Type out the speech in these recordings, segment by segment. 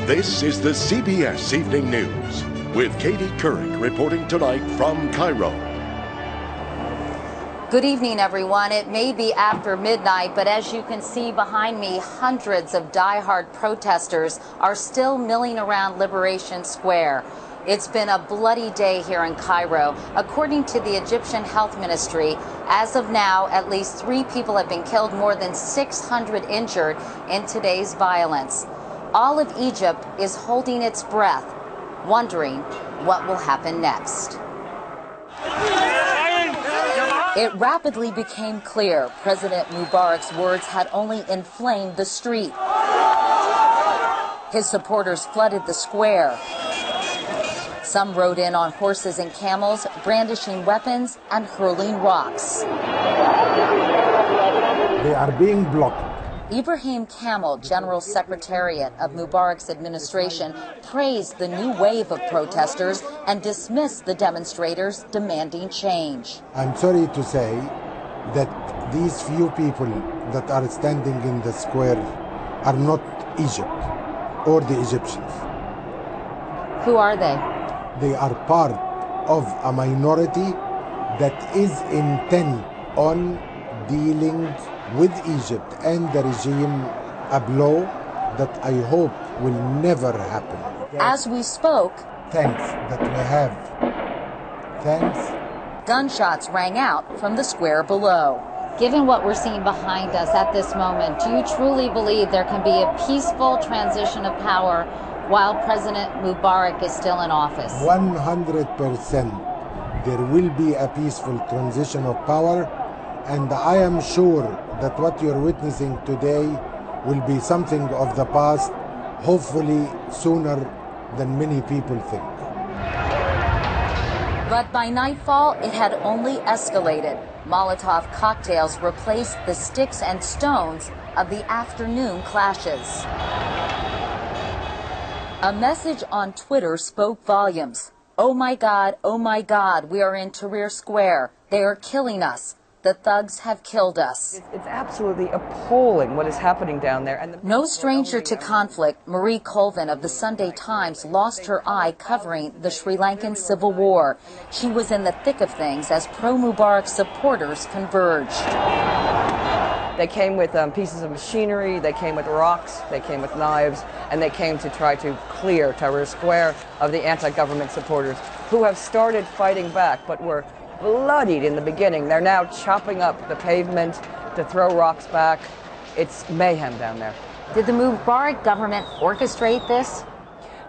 This is the CBS Evening News with Katie Couric reporting tonight from Cairo. Good evening, everyone. It may be after midnight, but as you can see behind me, hundreds of die-hard protesters are still milling around Liberation Square. It's been a bloody day here in Cairo. According to the Egyptian Health Ministry, as of now, at least 3 people have been killed, more than 600 injured in today's violence. All of Egypt is holding its breath, wondering what will happen next. It rapidly became clear President Mubarak's words had only inflamed the street. His supporters flooded the square. Some rode in on horses and camels, brandishing weapons and hurling rocks. They are being blocked. Ibrahim Kamel, General Secretariat of Mubarak's administration, praised the new wave of protesters and dismissed the demonstrators demanding change. I'm sorry to say that these few people that are standing in the square are not Egypt or the Egyptians. Who are they? They are part of a minority that is intent on dealing with Egypt and the regime a blow that I hope will never happen. As we spoke, thanks that we have. Thanks. Gunshots rang out from the square below. Given what we're seeing behind us at this moment, do you truly believe there can be a peaceful transition of power while President Mubarak is still in office? 100%. There will be a peaceful transition of power, and I am sure that what you're witnessing today will be something of the past, hopefully sooner than many people think. But by nightfall, it had only escalated. Molotov cocktails replaced the sticks and stones of the afternoon clashes. A message on Twitter spoke volumes. Oh my God, we are in Tahrir Square. They are killing us. The thugs have killed us. It's absolutely appalling what is happening down there. And no stranger to conflict, Marie Colvin of the Sunday Times lost her eye covering the Sri Lankan civil war. She was in the thick of things as pro-Mubarak supporters converged. They came with pieces of machinery, they came with rocks, they came with knives, and they came to try to clear Tahrir Square of the anti-government supporters who have started fighting back but were bloodied in the beginning. They're now chopping up the pavement to throw rocks back. It's mayhem down there. Did the Mubarak government orchestrate this?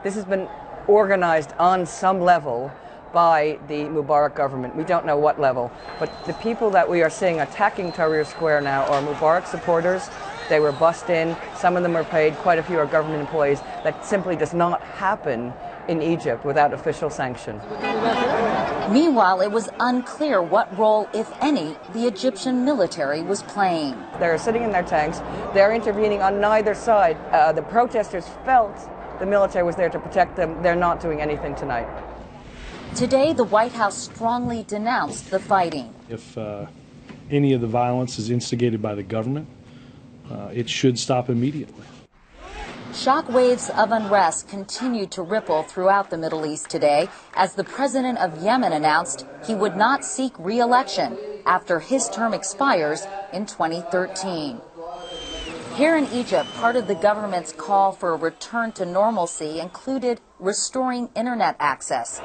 This has been organized on some level by the Mubarak government. We don't know what level, but the people that we are seeing attacking Tahrir Square now are Mubarak supporters. They were bussed in. Some of them are paid. Quite a few are government employees. That simply does not happen in Egypt without official sanction. Meanwhile, it was unclear what role, if any, the Egyptian military was playing. They're sitting in their tanks. They're intervening on neither side. The protesters felt the military was there to protect them. They're not doing anything tonight. Today, the White House strongly denounced the fighting. If any of the violence is instigated by the government, it should stop immediately. Shock waves of unrest continued to ripple throughout the Middle East today as the president of Yemen announced he would not seek re-election after his term expires in 2013. Here in Egypt, part of the government's call for a return to normalcy included restoring internet access.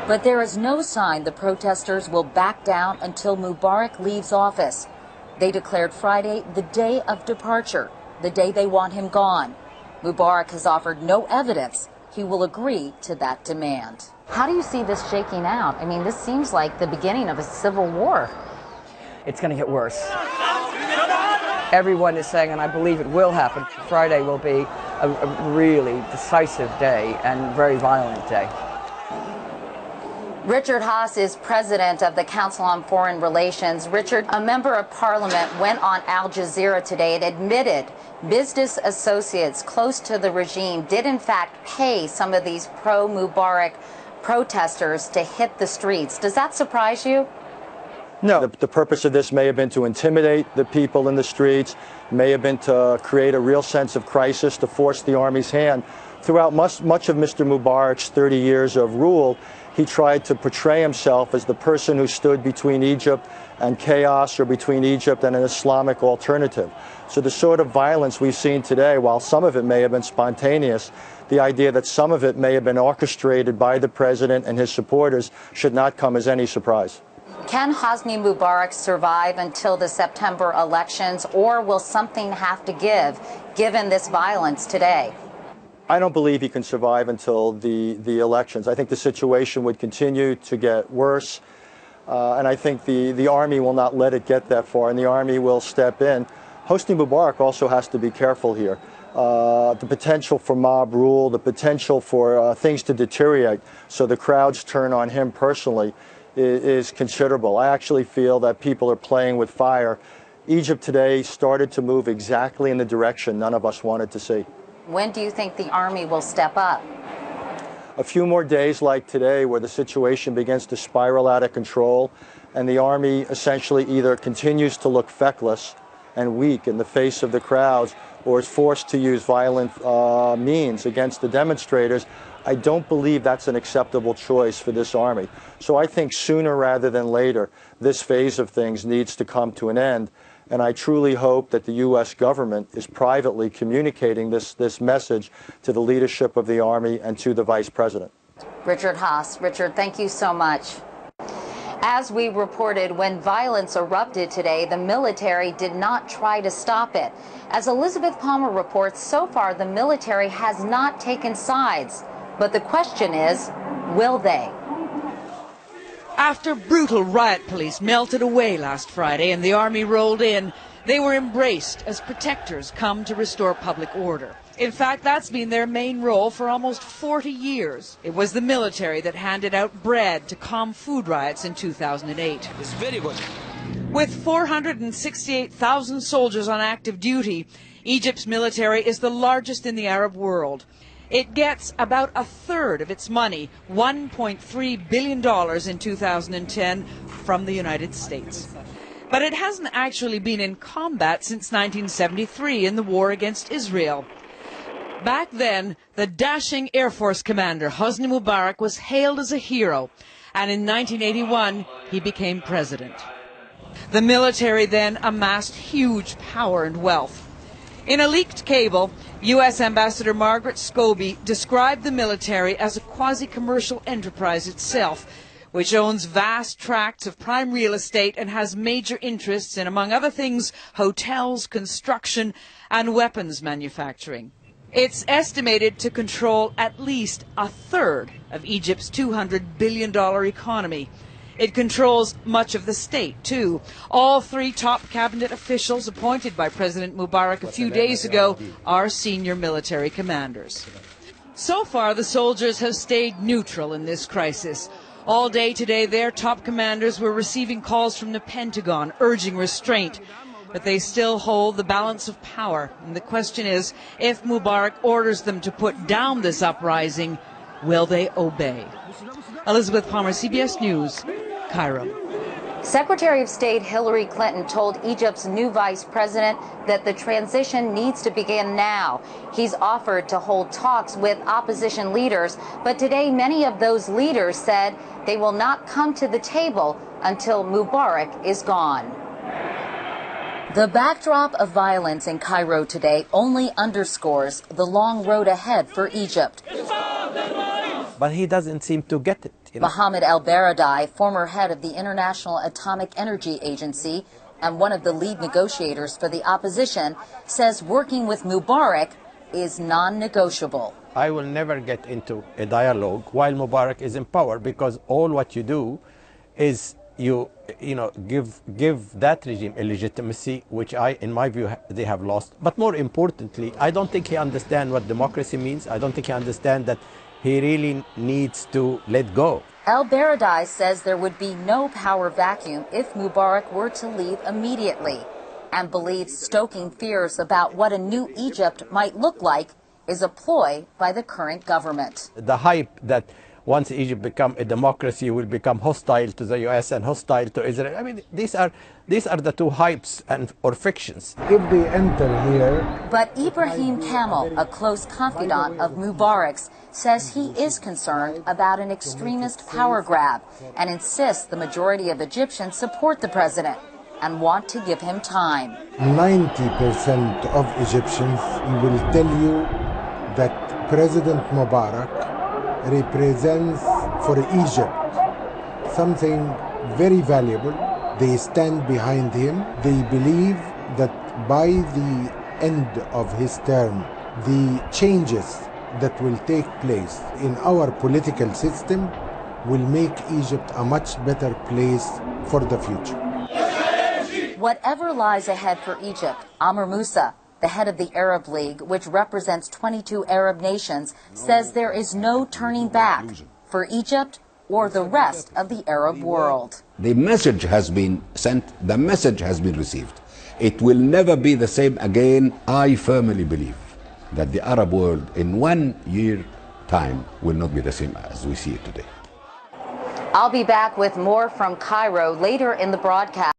But there is no sign the protesters will back down until Mubarak leaves office. They declared Friday the day of departure, the day they want him gone. Mubarak has offered no evidence he will agree to that demand. How do you see this shaking out? I mean, this seems like the beginning of a civil war. It's going to get worse. Everyone is saying, and I believe it will happen, Friday will be a really decisive day and very violent day. Richard Haas is president of the Council on Foreign Relations. Richard, a member of parliament went on Al Jazeera today and admitted business associates close to the regime did in fact pay some of these pro-Mubarak protesters to hit the streets. Does that surprise you? No. The purpose of this may have been to intimidate the people in the streets, may have been to create a real sense of crisis, to force the army's hand. Throughout much of Mr. Mubarak's 30 years of rule, he tried to portray himself as the person who stood between Egypt and chaos, or between Egypt and an Islamic alternative. So the sort of violence we've seen today, while some of it may have been spontaneous, the idea that some of it may have been orchestrated by the president and his supporters should not come as any surprise. Can Hosni Mubarak survive until the September elections, or will something have to give, given this violence today? I don't believe he can survive until the elections. I think the situation would continue to get worse, and I think the army will not let it get that far, and the army will step in. Hosni Mubarak also has to be careful here. The potential for mob rule, the potential for things to deteriorate, so the crowds turn on him personally, is considerable. I actually feel that people are playing with fire. Egypt today started to move exactly in the direction none of us wanted to see. When do you think the army will step up? A few more days like today, where the situation begins to spiral out of control and the army essentially either continues to look feckless and weak in the face of the crowds, or is forced to use violent means against the demonstrators. I don't believe that's an acceptable choice for this army. So I think sooner rather than later, this phase of things needs to come to an end. And I truly hope that the U.S. government is privately communicating this message to the leadership of the army and to the vice president. Richard Haas. Richard, thank you so much. As we reported, when violence erupted today, the military did not try to stop it. As Elizabeth Palmer reports, so far the military has not taken sides. But the question is, will they? After brutal riot police melted away last Friday and the army rolled in, they were embraced as protectors come to restore public order. In fact, that's been their main role for almost 40 years. It was the military that handed out bread to calm food riots in 2008. It's very good. With 468,000 soldiers on active duty, Egypt's military is the largest in the Arab world. It gets about a third of its money, $1.3 billion in 2010, from the United States. But it hasn't actually been in combat since 1973 in the war against Israel. Back then, the dashing Air Force commander, Hosni Mubarak, was hailed as a hero, and in 1981, he became president. The military then amassed huge power and wealth. In a leaked cable, U.S. Ambassador Margaret Scobie described the military as a quasi-commercial enterprise itself, which owns vast tracts of prime real estate and has major interests in, among other things, hotels, construction, and weapons manufacturing. It's estimated to control at least a third of Egypt's $200 billion economy. It controls much of the state, too. All three top cabinet officials appointed by President Mubarak a few days ago are senior military commanders. So far, the soldiers have stayed neutral in this crisis. All day today, their top commanders were receiving calls from the Pentagon urging restraint. But they still hold the balance of power. And the question is, if Mubarak orders them to put down this uprising, will they obey? Elizabeth Palmer, CBS News, Cairo. Secretary of State Hillary Clinton told Egypt's new vice president that the transition needs to begin now. He's offered to hold talks with opposition leaders, but today many of those leaders said they will not come to the table until Mubarak is gone. The backdrop of violence in Cairo today only underscores the long road ahead for Egypt. But he doesn't seem to get it. Mohammed El-Baradei, former head of the International Atomic Energy Agency and one of the lead negotiators for the opposition, says working with Mubarak is non-negotiable. I will never get into a dialogue while Mubarak is in power, because all what you do is you give that regime a legitimacy, which in my view, they have lost. But more importantly, I don't think he understands what democracy means. I don't think he understands that he really needs to let go. El-Baradei says there would be no power vacuum if Mubarak were to leave immediately, and believes stoking fears about what a new Egypt might look like is a ploy by the current government. The hype that once Egypt become a democracy, will become hostile to the US and hostile to Israel. I mean, these are the two hypes or fictions. If they enter here, But Ibrahim Kamel, a close confidant of Mubarak's, says he is concerned about an extremist power grab and insists the majority of Egyptians support the president and want to give him time. 90% of Egyptians will tell you that President Mubarak represents for Egypt something very valuable. They stand behind him. They believe that by the end of his term, the changes that will take place in our political system will make Egypt a much better place for the future. Whatever lies ahead for Egypt, Amr Moussa, the head of the Arab League, which represents 22 Arab nations, says there is no turning back for Egypt or the rest of the Arab world. The message has been sent, the message has been received. It will never be the same again. I firmly believe that the Arab world in 1 year time will not be the same as we see it today. I'll be back with more from Cairo later in the broadcast.